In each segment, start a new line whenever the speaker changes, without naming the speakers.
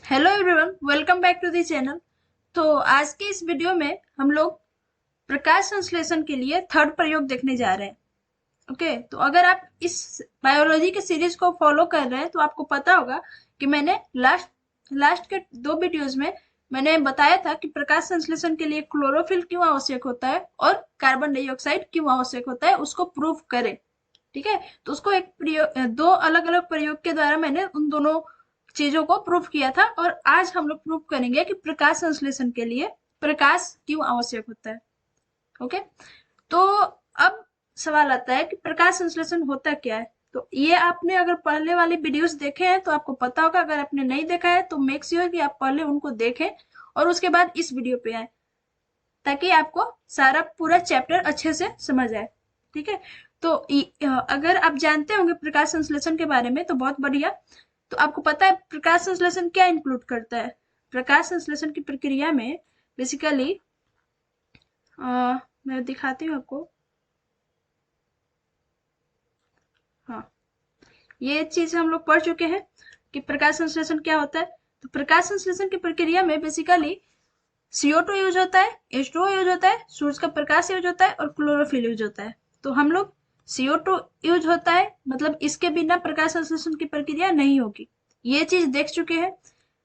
Hello everyone, welcome back to the channel. तो आज के इस वीडियो में हम लोग प्रकाश संश्लेषण के लिए थर्ड प्रयोग देखने जा रहे हैं। ओके, तो अगर आप इस बायोलॉजी के सीरीज को फॉलो कर रहे हैं तो आपको पता होगा कि मैंने लास्ट के दो वीडियोस में मैंने बताया था कि प्रकाश संश्लेषण के लिए क्लोरोफिल क्यों आवश्यक होता है और कार्बन डाइऑक्साइड क्यों आवश्यक होता है, उसको प्रूव करें। ठीक है, तो उसको एक प्रयोग, दो अलग अलग प्रयोग के द्वारा मैंने उन दोनों चीजों को प्रूफ किया था। और आज हम लोग प्रूफ करेंगे कि प्रकाश संश्लेषण के लिए प्रकाश क्यों आवश्यक होता है। ओके, तो अब सवाल आता है कि प्रकाश संश्लेषण होता क्या है। तो ये आपने अगर पहले वाले वीडियोस देखे हैं तो आपको पता होगा। अगर आपने नहीं देखा है तो मेक श्योर कि आप पहले उनको देखें और उसके बाद इस वीडियो पे आए, ताकि आपको सारा पूरा चैप्टर अच्छे से समझ आए। ठीक है, तो अगर आप जानते होंगे प्रकाश संश्लेषण के बारे में तो बहुत बढ़िया। तो आपको पता है प्रकाश संश्लेषण क्या इंक्लूड करता है। प्रकाश संश्लेषण की प्रक्रिया में बेसिकली मैं दिखाती हूँ आपको। हाँ, ये चीज हम लोग पढ़ चुके हैं कि प्रकाश संश्लेषण क्या होता है। तो प्रकाश संश्लेषण की प्रक्रिया में बेसिकली CO2 यूज होता है, H2O यूज होता है, सूरज का प्रकाश यूज होता है और क्लोरोफिल यूज होता है। तो हम लोग CO2 यूज होता है, मतलब इसके बिना प्रकाश संश्लेषण की प्रक्रिया नहीं होगी। ये चीज देख चुके हैं।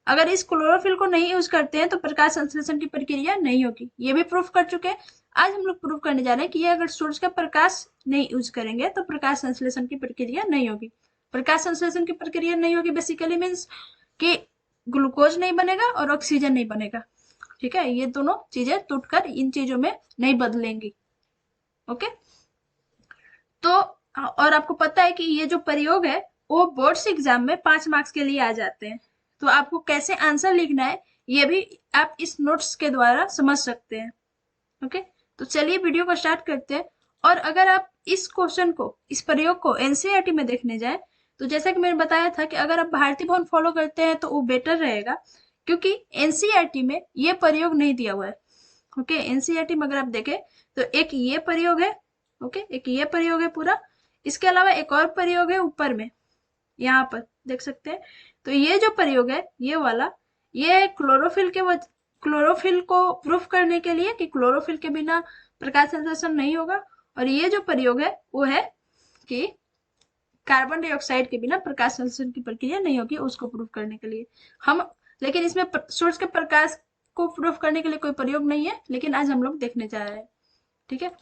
अगर इस क्लोरोफिल को नहीं यूज करते हैं तो प्रकाश संश्लेषण की प्रक्रिया नहीं होगी, ये भी प्रूफ कर चुके हैं। आज हम लोग प्रूफ करने जा रहे हैं कि ये अगर सूरज का प्रकाश नहीं यूज करेंगे तो प्रकाश संश्लेषण की प्रक्रिया नहीं होगी। प्रकाश संश्लेषण की प्रक्रिया नहीं होगी बेसिकली मीन्स कि ग्लूकोज नहीं बनेगा और ऑक्सीजन नहीं बनेगा। ठीक है, ये दोनों चीजें टूटकर इन चीजों में नहीं बदलेंगी। ओके, तो और आपको पता है कि ये जो प्रयोग है वो बोर्ड्स एग्जाम में 5 मार्क्स के लिए आ जाते हैं। तो आपको कैसे आंसर लिखना है ये भी आप इस नोट्स के द्वारा समझ सकते हैं। ओके, तो चलिए वीडियो को स्टार्ट करते हैं। और अगर आप इस क्वेश्चन को, इस प्रयोग को एनसीईआरटी में देखने जाए तो जैसा कि मैंने बताया था कि अगर आप भारती भवन फॉलो करते हैं तो वो बेटर रहेगा, क्योंकि एनसीईआरटी में ये प्रयोग नहीं दिया हुआ है। ओके, एनसीईआरटी में अगर आप देखें तो एक ये प्रयोग है। ओके, एक ये प्रयोग है पूरा। इसके अलावा एक और प्रयोग है ऊपर में, यहाँ पर देख सकते हैं। तो ये जो प्रयोग है ये वाला, ये है क्लोरोफिल को प्रूफ करने के लिए कि क्लोरोफिल के बिना प्रकाश संश्लेषण नहीं होगा। और ये जो प्रयोग है वो है कि कार्बन डाइऑक्साइड के बिना प्रकाश संश्लेषण की प्रक्रिया नहीं होगी, उसको प्रूफ करने के लिए हम। लेकिन इसमें सूरज के प्रकाश को प्रूफ करने के लिए कोई प्रयोग नहीं है, लेकिन आज हम लोग देखने जा रहे हैं। ठीक है,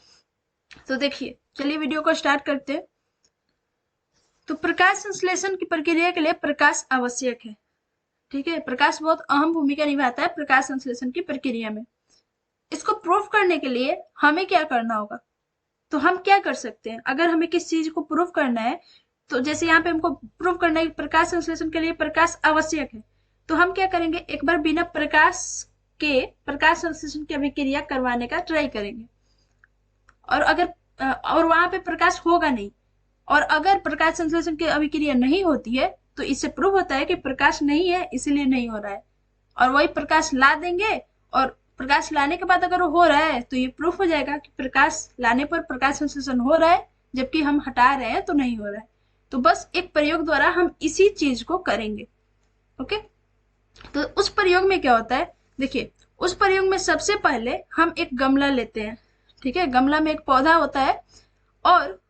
तो देखिए, चलिए वीडियो को स्टार्ट करते हैं। तो प्रकाश संश्लेषण की प्रक्रिया के लिए प्रकाश आवश्यक है। ठीक है, प्रकाश बहुत अहम भूमिका निभाता है प्रकाश संश्लेषण की प्रक्रिया में। इसको प्रूफ करने के लिए हमें क्या करना होगा। तो हम क्या कर सकते हैं, अगर हमें किस चीज को प्रूफ करना है, तो जैसे यहाँ पे हमको प्रूफ करना है कि प्रकाश संश्लेषण के लिए प्रकाश आवश्यक है, तो हम क्या करेंगे, एक बार बिना प्रकाश के प्रकाश संश्लेषण की अभिक्रिया करवाने का ट्राई करेंगे। और अगर और वहां पे प्रकाश होगा नहीं, और अगर प्रकाश संश्लेषण की अभिक्रिया नहीं होती है तो इससे प्रूव होता है कि प्रकाश नहीं है, इसलिए नहीं हो रहा है। और वही प्रकाश ला देंगे, और प्रकाश लाने के बाद अगर वो हो रहा है तो ये प्रूफ हो जाएगा कि प्रकाश लाने पर प्रकाश संश्लेषण हो रहा है, जबकि हम हटा रहे हैं तो नहीं हो रहा है। तो बस एक प्रयोग द्वारा हम इसी चीज को करेंगे। ओके, तो उस प्रयोग में क्या होता है, देखिए उस प्रयोग में सबसे पहले हम एक गमला लेते हैं। ठीक है, गमला में एक पौधा होता है, और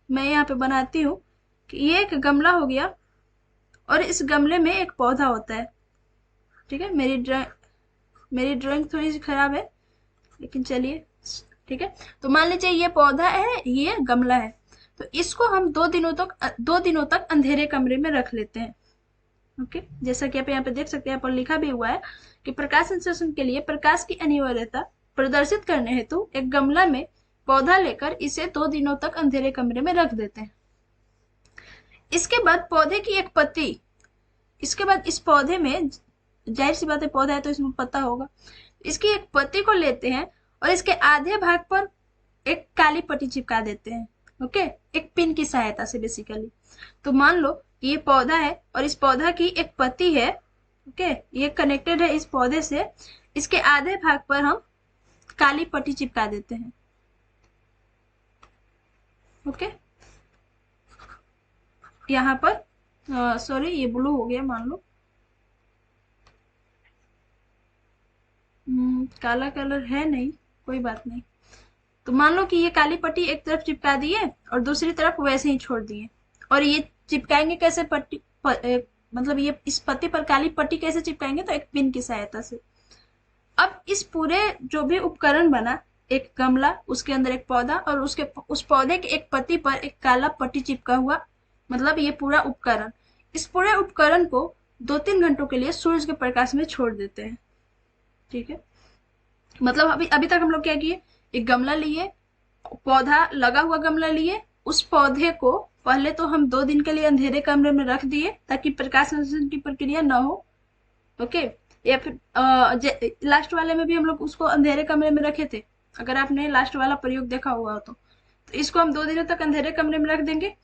मैं यहाँ पे बनाती हूँ कि ये एक गमला हो गया और इस गमले में एक पौधा होता है। ठीक है, मेरी ड्राइंग थोड़ी सी खराब है, लेकिन चलिए। ठीक है, तो मान लीजिए ये पौधा है, ये गमला है। तो इसको हम 2 दिनों तक अंधेरे कमरे में रख लेते हैं। ओके, जैसा कि आप यहाँ पे देख सकते हैं, यहाँ पर लिखा भी हुआ है कि प्रकाश संश्लेषण के लिए प्रकाश की अनिवार्यता प्रदर्शित करने हेतु एक गमला में पौधा लेकर इसे 2 दिनों तक अंधेरे कमरे में रख देते हैं। इसके बाद पौधे की एक पत्ती, इसके बाद इस पौधे में, जाहिर सी बात है पौधा है तो इसमें पत्ता होगा, इसकी एक पत्ती को लेते हैं और इसके आधे भाग पर एक काली पट्टी चिपका देते हैं। ओके, एक पिन की सहायता से बेसिकली। तो मान लो ये पौधा है और इस पौधा की एक पत्ती है। ओके, ये कनेक्टेड है इस पौधे से। इसके आधे भाग पर हम काली पट्टी चिपका देते हैं। ओके, यहाँ पर सॉरी ये ब्लू हो गया मान लो। काला कलर है नहीं, कोई बात नहीं। तो मान लो कि ये काली पट्टी एक तरफ चिपका दिए और दूसरी तरफ वैसे ही छोड़ दिए। और ये चिपकाएंगे कैसे मतलब ये इस पत्ती पर काली पट्टी कैसे चिपकाएंगे, तो एक पिन की सहायता से। अब इस पूरे जो भी उपकरण बना, एक गमला, उसके अंदर एक पौधा और उसके उस पौधे के एक पत्ती पर एक काला पट्टी चिपका हुआ, मतलब ये पूरा उपकरण। इस पूरे उपकरण को 2-3 घंटों के लिए सूरज के प्रकाश में छोड़ देते हैं। ठीक है, मतलब अभी अभी तक हम लोग क्या किए, एक गमला लिए, पौधा लगा हुआ गमला लिए, उस पौधे को पहले तो हम 2 दिन के लिए अंधेरे कमरे में रख दिए ताकि प्रकाश संश्लेषण की प्रक्रिया न हो। ओके, या फिर लास्ट वाले में भी हम लोग उसको अंधेरे कमरे में रखे थे, अगर आपने लास्ट वाला प्रयोग देखा हुआ हो तो इसको हम 2 दिनों तक अंधेरे कमरे में रख देंगे।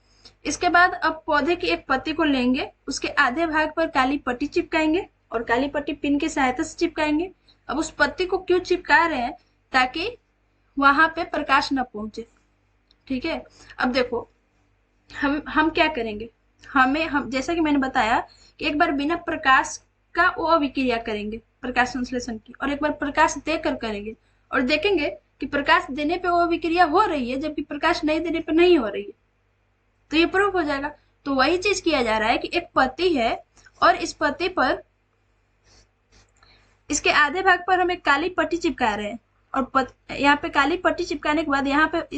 इसके बाद अब पौधे की एक पत्ती को लेंगे, उसके आधे भाग पर काली पट्टी चिपकाएंगे और काली पट्टी पिन की सहायता से चिपकाएंगे। अब उस पत्ती को क्यों चिपका रहे हैं, ताकि वहां पे प्रकाश न पहुंचे। ठीक है, अब देखो हम क्या करेंगे, हम जैसा कि मैंने बताया कि एक बार बिना प्रकाश का वो अभिक्रिया करेंगे प्रकाश संश्लेषण की, और एक बार प्रकाश देकर करेंगे और देखेंगे कि प्रकाश देने पे वो अभिक्रिया हो रही है जबकि प्रकाश नहीं देने पे नहीं हो रही है, तो ये प्रूफ हो जाएगा। तो वही चीज किया जा रहा है कि एक पत्ती है और इस पत्ती पर इसके आधे भाग पर हम एक काली पट्टी चिपका रहे हैं और यहाँ पे काली पट्टी चिपकाने के बाद यहाँ पे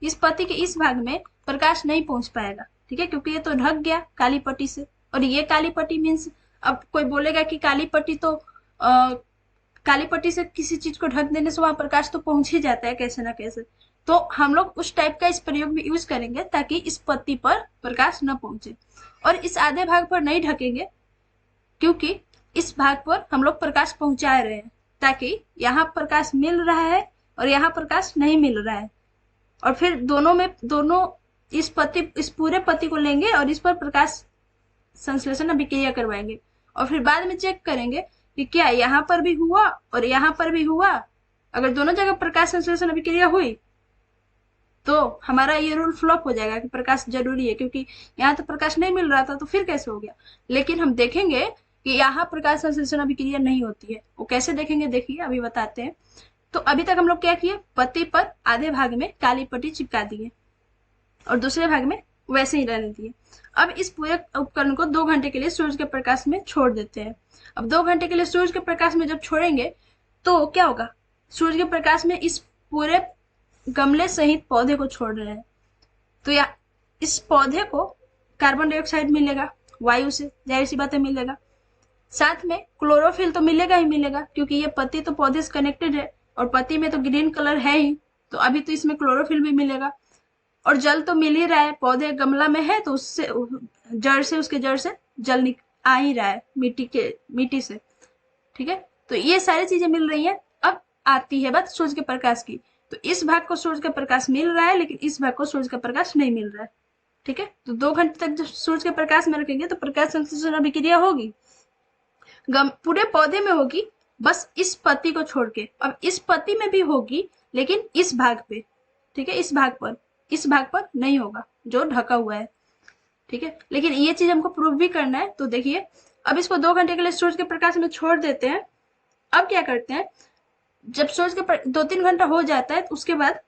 इस पत्ती के इस भाग में प्रकाश नहीं पहुंच पाएगा। ठीक है, क्योंकि ये तो ढक गया काली पट्टी से, और ये काली पट्टी मीन्स, अब कोई बोलेगा कि काली पट्टी तो काली पट्टी से किसी चीज को ढक देने से वहां प्रकाश तो पहुंच ही जाता है कैसे ना कैसे। तो हम लोग उस टाइप का इस प्रयोग में यूज करेंगे ताकि इस पत्ती पर प्रकाश न पहुंचे, और इस आधे भाग पर नहीं ढकेंगे क्योंकि इस भाग पर हम लोग प्रकाश पहुंचा रहे हैं, ताकि यहाँ प्रकाश मिल रहा है और यहाँ प्रकाश नहीं मिल रहा है। और फिर दोनों इस पूरे पत्ती को लेंगे और इस पर प्रकाश संश्लेषण अभिक्रिया करवाएंगे और फिर बाद में चेक करेंगे कि क्या यहाँ पर भी हुआ और यहाँ पर भी हुआ। अगर दोनों जगह प्रकाश संश्लेषण अभिक्रिया हुई तो हमारा ये रूल फ्लॉप हो जाएगा कि प्रकाश जरूरी है, क्योंकि यहाँ तो प्रकाश नहीं मिल रहा था तो फिर कैसे हो गया। लेकिन हम देखेंगे कि यहाँ प्रकाश संश्लेषण अभिक्रिया नहीं होती है। वो कैसे देखेंगे, देखिए अभी बताते हैं। तो अभी तक हम लोग क्या किए, पत्ती पर आधे भाग में काली पट्टी चिपका दिए और दूसरे भाग में वैसे ही रहने दिए। अब इस पूरे उपकरण को 2 घंटे के लिए सूरज के प्रकाश में छोड़ देते हैं। अब 2 घंटे के लिए सूरज के प्रकाश में जब छोड़ेंगे तो क्या होगा, सूरज के प्रकाश में इस पूरे गमले सहित पौधे को छोड़ रहे हैं, तो या इस पौधे को कार्बन डाइऑक्साइड मिलेगा वायु से, जाहिर सी बात है मिलेगा। साथ में क्लोरोफिल तो मिलेगा ही मिलेगा, क्योंकि ये पत्ती तो पौधे से कनेक्टेड है और पत्ती में तो ग्रीन कलर है ही, तो अभी तो इसमें क्लोरोफिल भी मिलेगा। और जल तो मिल ही रहा है, पौधे गमला में है तो उससे उसके जड़ से जल आ ही रहा है मिट्टी से। ठीक है, तो ये सारी चीजें मिल रही है। अब आती है बात सूरज के प्रकाश की, तो इस भाग को सूरज का प्रकाश मिल रहा है लेकिन इस भाग को सूरज का प्रकाश नहीं मिल रहा है। ठीक है, तो 2 घंटे तक जब सूरज के प्रकाश में रखेंगे तो प्रकाश संश्लेषण अभिक्रिया होगी, पूरे पौधे में होगी, बस इस पत्ती को छोड़ के। अब इस पत्ती में भी होगी लेकिन इस भाग पे, ठीक है, इस भाग पर नहीं होगा जो ढका हुआ है। ठीक है, लेकिन ये चीज हमको प्रूव भी करना है। तो देखिए अब इसको 2 घंटे के लिए सूरज के प्रकाश में छोड़ देते हैं। अब क्या करते हैं, जब सूरज के 2-3 घंटा हो जाता है तो उसके बाद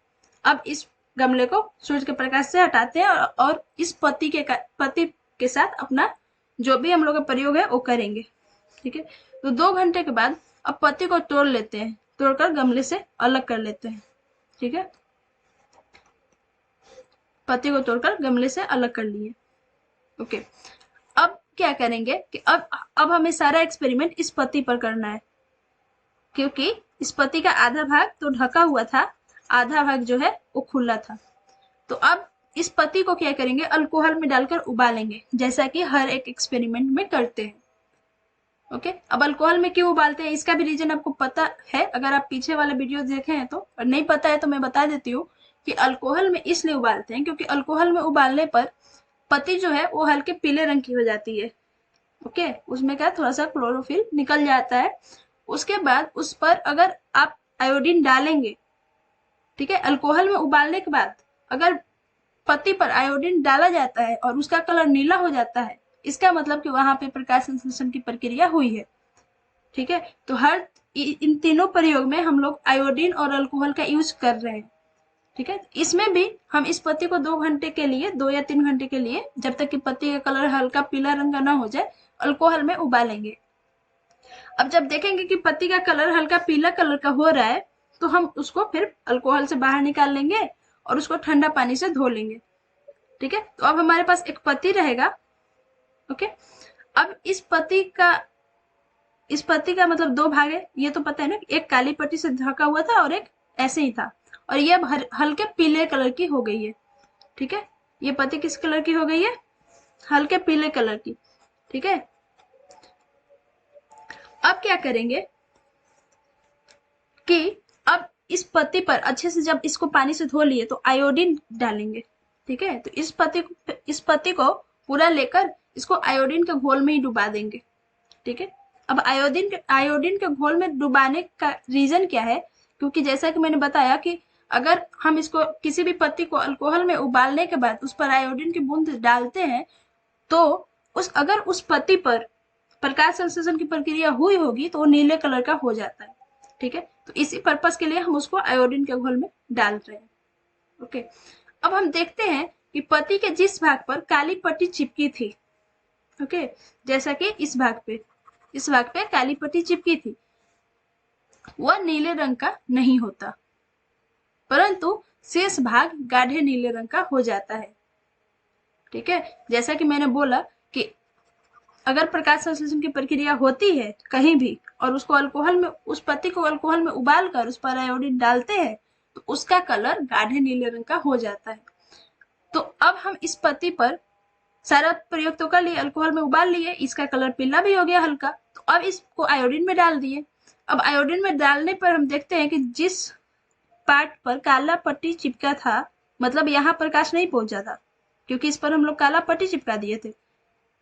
अब इस गमले को सूरज के प्रकाश से हटाते हैं और इस पत्ती के साथ अपना जो भी हम लोग का प्रयोग है वो करेंगे। ठीक है, तो 2 घंटे के बाद अब पत्ती को तोड़ लेते हैं, तोड़कर गमले से अलग कर लेते हैं। ठीक है, पत्ती को तोड़कर गमले से अलग कर लिए। ओके, अब क्या करेंगे कि अब हमें सारा एक्सपेरिमेंट इस पत्ती पर करना है, क्योंकि इस पत्ती का आधा भाग तो ढका हुआ था, आधा भाग जो है वो खुला था। तो अब इस पत्ती को क्या करेंगे, अल्कोहल में डालकर उबालेंगे, जैसा कि हर एक एक्सपेरिमेंट में करते हैं। ओके, अब अल्कोहल में क्यों उबालते हैं इसका भी रीजन आपको पता है, अगर आप पीछे वाला वीडियो देखे हैं तो, और नहीं पता है तो मैं बता देती हूँ कि अल्कोहल में इसलिए उबालते हैं क्योंकि अल्कोहल में उबालने पर पत्ती जो है वो हल्के पीले रंग की हो जाती है। ओके, उसमें क्या थोड़ा सा क्लोरोफिल निकल जाता है। उसके बाद उस पर अगर आप आयोडीन डालेंगे, ठीक है, अल्कोहल में उबालने के बाद अगर पत्ती पर आयोडीन डाला जाता है और उसका कलर नीला हो जाता है, इसका मतलब कि वहां पे प्रकाश संश्लेषण की प्रक्रिया हुई है। ठीक है, तो हर इन तीनों प्रयोग में हम लोग आयोडीन और अल्कोहल का यूज कर रहे हैं। ठीक है, इसमें भी हम इस पत्ती को 2 घंटे के लिए, 2 या 3 घंटे के लिए, जब तक कि पत्ती का कलर हल्का पीला रंग का ना हो जाए, अल्कोहल में उबालेंगे। अब जब देखेंगे कि पत्ती का कलर हल्का पीला कलर का हो रहा है, तो हम उसको फिर अल्कोहल से बाहर निकाल लेंगे और उसको ठंडा पानी से धो लेंगे। ठीक है, तो अब हमारे पास एक पत्ती रहेगा। ओके, अब इस पत्ती का मतलब 2 भाग है, ये तो पता है ना, एक काली पट्टी से ढका हुआ था और एक ऐसे ही था, और ये अब हल्के पीले कलर की हो गई है। ठीक है, ये पत्ती किस कलर की हो गई है? हल्के पीले कलर की। ठीक है, अब क्या करेंगे कि अब इस पत्ती पर अच्छे से, जब इसको पानी से धो लिए, तो आयोडीन डालेंगे। ठीक है, तो इस पत्ती को पूरा लेकर इसको आयोडीन के घोल में ही डुबा देंगे। ठीक है, अब आयोडीन के घोल में डुबाने का रीजन क्या है? क्योंकि जैसा कि मैंने बताया कि अगर हम इसको किसी भी पत्ती को अल्कोहल में उबालने के बाद उस पर आयोडीन की बूंद डालते हैं, तो अगर उस पत्ती पर प्रकाश संश्लेषण की प्रक्रिया हुई होगी तो वो नीले कलर का हो जाता है। ठीक है, तो इसी पर्पस के लिए हम उसको आयोडीन के घोल में डाल रहे हैं। ओके, अब हम देखते हैं कि पत्ती के जिस भाग पर काली पट्टी चिपकी थी, ओके, जैसा कि इस भाग पे काली पट्टी चिपकी थी, वह नीले रंग का नहीं होता, परंतु शेष भाग गाढ़े नीले रंग का हो जाता है। ठीक है, जैसा कि मैंने बोला कि अगर प्रकाश संश्लेषण की प्रक्रिया होती है कहीं भी, और उसको उस पत्ती को अल्कोहल में उबाल कर उस पर आयोडीन डालते हैं, तो उसका कलर गाढ़े नीले रंग का हो जाता है। तो अब हम इस पत्ती पर सारा प्रयोग तो कर लिए, अल्कोहल में उबाल लिए, इसका कलर पीला भी हो गया हल्का, तो अब इसको आयोडीन में डाल दिए। अब आयोडीन में डालने पर हम देखते हैं कि जिस पार्ट पर काला पट्टी चिपका था, मतलब यहाँ प्रकाश नहीं पहुंचा था, क्योंकि इस पर हम लोग काला पट्टी चिपका दिए थे,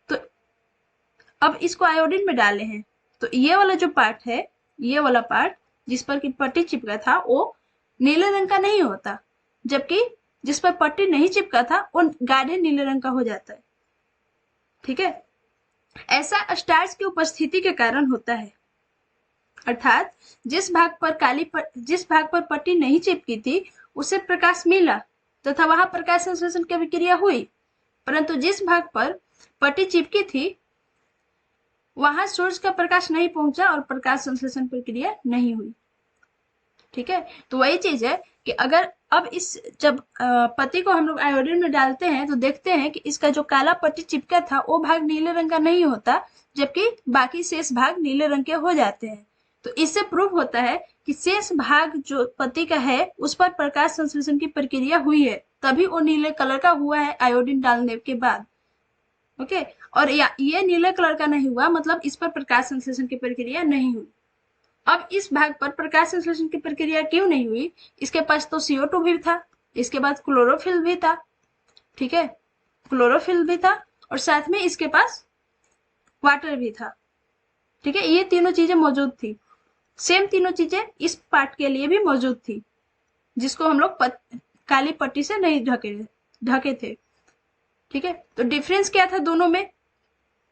तो अब इसको आयोडीन में डाले हैं, तो ये वाला जो पार्ट है, ये वाला पार्ट जिस पर की पट्टी चिपका था, वो नीले रंग का नहीं होता, जबकि जिस पर पट्टी नहीं चिपका था वो गाढ़े नीले रंग का हो जाता है। ठीक है, ऐसा स्टार्च की उपस्थिति के कारण होता है, अर्थात जिस भाग पर पट्टी नहीं चिपकी थी उसे प्रकाश मिला तथा वहां प्रकाश संश्लेषण की प्रक्रिया हुई, परंतु जिस भाग पर पट्टी चिपकी थी वहां सूरज का प्रकाश नहीं पहुंचा और प्रकाश संश्लेषण प्रक्रिया नहीं हुई। ठीक है, तो वही चीज है कि अगर अब जब पत्ती को हम लोग आयोडीन में डालते हैं, तो देखते हैं कि इसका जो काला पट्टी चिपका था वो भाग नीले रंग का नहीं होता, जबकि बाकी शेष भाग नीले रंग के हो जाते हैं। तो इससे प्रूव होता है कि शेष भाग जो पत्ती का है उस पर प्रकाश संश्लेषण की प्रक्रिया हुई है, तभी वो नीले कलर का हुआ है आयोडीन डालने के बाद। ओके, और ये नीले कलर का नहीं हुआ, मतलब इस पर प्रकाश संश्लेषण की प्रक्रिया नहीं हुई। अब इस भाग पर प्रकाश संश्लेषण की प्रक्रिया क्यों नहीं हुई? इसके पास तो CO2 भी था, इसके बाद क्लोरोफिल भी था। ठीक है, क्लोरोफिल भी था और साथ में इसके पास वाटर भी था। ठीक है, ये तीनों चीजें मौजूद थी, सेम तीनों चीजें इस पार्ट के लिए भी मौजूद थी, जिसको हम लोग काली पट्टी से नहीं ढके थे। ठीक है, तो डिफरेंस क्या था दोनों में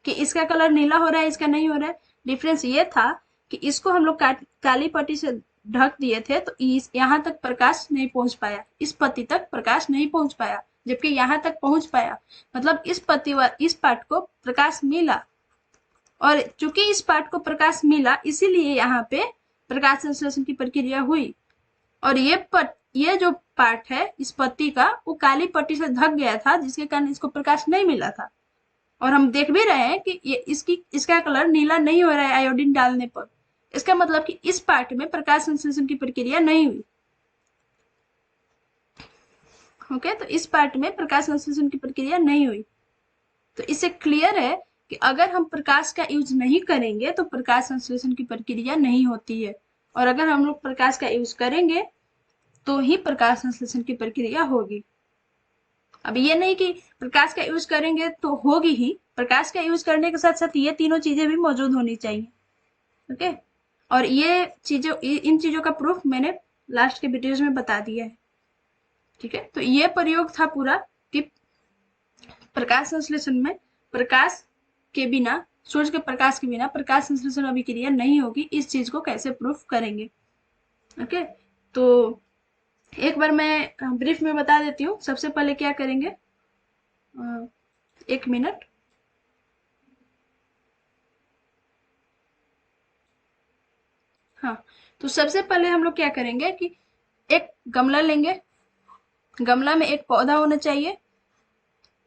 कि इसका कलर नीला हो रहा है, इसका नहीं हो रहा है? डिफरेंस ये था कि इसको हम लोग काली पट्टी से ढक दिए थे, तो यहाँ तक प्रकाश नहीं पहुंच पाया, इस पत्ती तक प्रकाश नहीं पहुंच पाया, जबकि यहाँ तक पहुंच पाया, मतलब इस पार्ट को प्रकाश मिला, और चूंकि इस पार्ट को प्रकाश मिला इसीलिए यहाँ पे प्रकाश संश्लेषण की प्रक्रिया हुई। और ये जो पार्ट है इस पत्ती का, वो काली पट्टी से ढक गया था, जिसके कारण इसको प्रकाश नहीं मिला था। और हम देख भी रहे हैं कि इसका कलर नीला नहीं हो रहा है आयोडीन डालने पर। इसका मतलब कि इस पार्ट में प्रकाश संश्लेषण की प्रक्रिया नहीं हुई। ओके, तो इस पार्ट में प्रकाश संश्लेषण की प्रक्रिया नहीं हुई। तो इससे क्लियर है कि अगर हम प्रकाश का यूज नहीं करेंगे तो प्रकाश संश्लेषण की प्रक्रिया नहीं होती है, और अगर हम लोग प्रकाश का यूज करेंगे तो ही प्रकाश संश्लेषण की प्रक्रिया होगी। अब ये नहीं कि प्रकाश का यूज करेंगे तो होगी ही, प्रकाश का यूज करने के साथ साथ ये तीनों चीजें भी मौजूद होनी चाहिए। ओके, और इन चीजों का प्रूफ मैंने लास्ट के वीडियोज में बता दिया है। ठीक है, तो ये प्रयोग था पूरा कि प्रकाश संश्लेषण में प्रकाश के बिना सूर्य के प्रकाश के बिना प्रकाश संश्लेषण अभिक्रिया नहीं होगी, इस चीज को कैसे प्रूफ करेंगे। ओके, तो एक बार मैं ब्रीफ में बता देती हूँ। सबसे पहले क्या करेंगे, एक मिनट। हाँ, तो सबसे पहले हम लोग क्या करेंगे कि एक गमला लेंगे, गमला में एक पौधा होना चाहिए,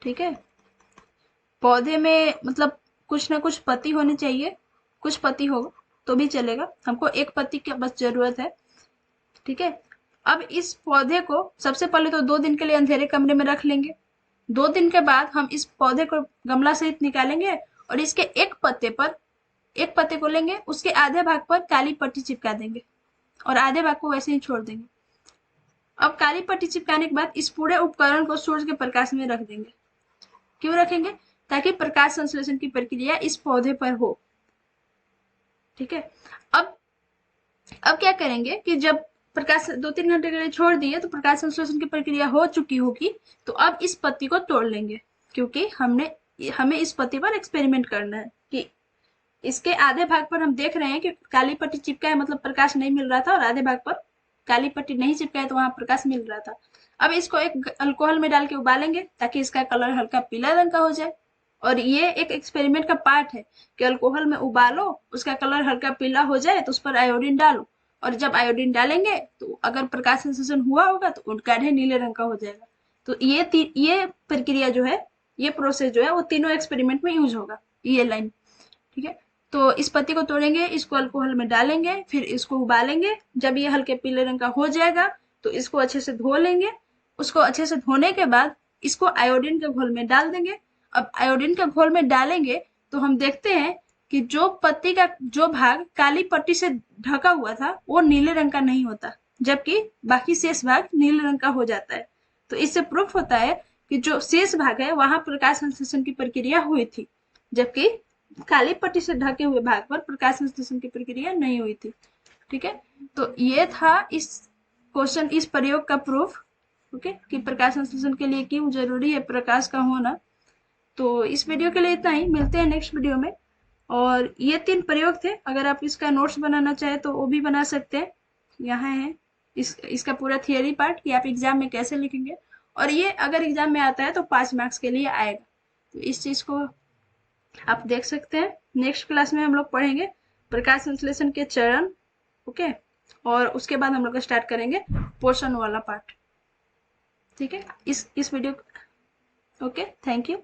ठीक है। पौधे में मतलब कुछ ना कुछ पत्ती होनी चाहिए, कुछ पत्ती हो तो भी चलेगा, हमको एक पत्ती की बस जरूरत है, ठीक है। अब इस पौधे को सबसे पहले तो 2 दिन के लिए अंधेरे कमरे में रख लेंगे। 2 दिन के बाद हम इस पौधे को गमला सहित निकालेंगे और इसके एक पत्ते को लेंगे, उसके आधे भाग पर काली पट्टी चिपका देंगे और आधे भाग को वैसे ही छोड़ देंगे। अब काली पट्टी चिपकाने के बाद इस पूरे उपकरण को सूर्य के प्रकाश में रख देंगे। क्यों रखेंगे, ताकि प्रकाश संश्लेषण की प्रक्रिया इस पौधे पर हो, ठीक है। अब क्या करेंगे कि जब प्रकाश 2-3 घंटे के लिए छोड़ दिए तो प्रकाश संश्लेषण की प्रक्रिया हो चुकी होगी, तो अब इस पत्ती को तोड़ लेंगे, क्योंकि हमें इस पत्ती पर एक्सपेरिमेंट करना है कि इसके आधे भाग पर हम देख रहे हैं कि काली पट्टी चिपका है, मतलब प्रकाश नहीं मिल रहा था, और आधे भाग पर काली पट्टी नहीं चिपका है तो वहां प्रकाश मिल रहा था। अब इसको एक अल्कोहल में डाल के उबालेंगे ताकि इसका कलर हल्का पीला रंग का हो जाए। और ये एक एक्सपेरिमेंट का पार्ट है कि अल्कोहल में उबालो, उसका कलर हल्का पीला हो जाए तो उस पर आयोडीन डालो, और जब आयोडीन डालेंगे तो अगर प्रकाश संश्लेषण हुआ होगा तो गाढ़े नीले रंग का हो जाएगा। तो ये प्रक्रिया जो है, ये प्रोसेस जो है वो तीनों एक्सपेरिमेंट में यूज होगा, ये लाइन, ठीक है। तो इस पत्ती को तोड़ेंगे, इसको अल्कोहल में डालेंगे, फिर इसको उबालेंगे। जब ये हल्के पीले रंग का हो जाएगा तो इसको अच्छे से धो लेंगे। उसको अच्छे से धोने के बाद इसको आयोडीन के घोल में डाल देंगे। अब आयोडीन के घोल में डालेंगे तो हम देखते हैं कि जो पत्ती का जो भाग काली पट्टी से ढका हुआ था वो नीले रंग का नहीं होता, जबकि बाकी शेष भाग नीले रंग का हो जाता है। तो इससे प्रूफ होता है कि जो शेष भाग है वहां प्रकाश संश्लेषण की प्रक्रिया हुई थी, जबकि काली पट्टी से ढके हुए भाग पर प्रकाश संश्लेषण की प्रक्रिया नहीं हुई थी, ठीक है। तो ये था इस क्वेश्चन, इस प्रयोग का प्रूफ, ओके, कि प्रकाश संश्लेषण के लिए क्यों जरूरी है प्रकाश का होना। तो इस वीडियो के लिए इतना ही, मिलते हैं नेक्स्ट वीडियो में। और ये 3 प्रयोग थे, अगर आप इसका नोट्स बनाना चाहे तो वो भी बना सकते हैं, यहाँ है इसका पूरा थियरी पार्ट कि आप एग्जाम में कैसे लिखेंगे, और ये अगर एग्जाम में आता है तो 5 मार्क्स के लिए आएगा। तो इस चीज को आप देख सकते हैं। नेक्स्ट क्लास में हम लोग पढ़ेंगे प्रकाश संश्लेषण के चरण, ओके, और उसके बाद हम लोग स्टार्ट करेंगे पोर्शन वाला पार्ट, ठीक है। इस वीडियो, ओके, थैंक यू।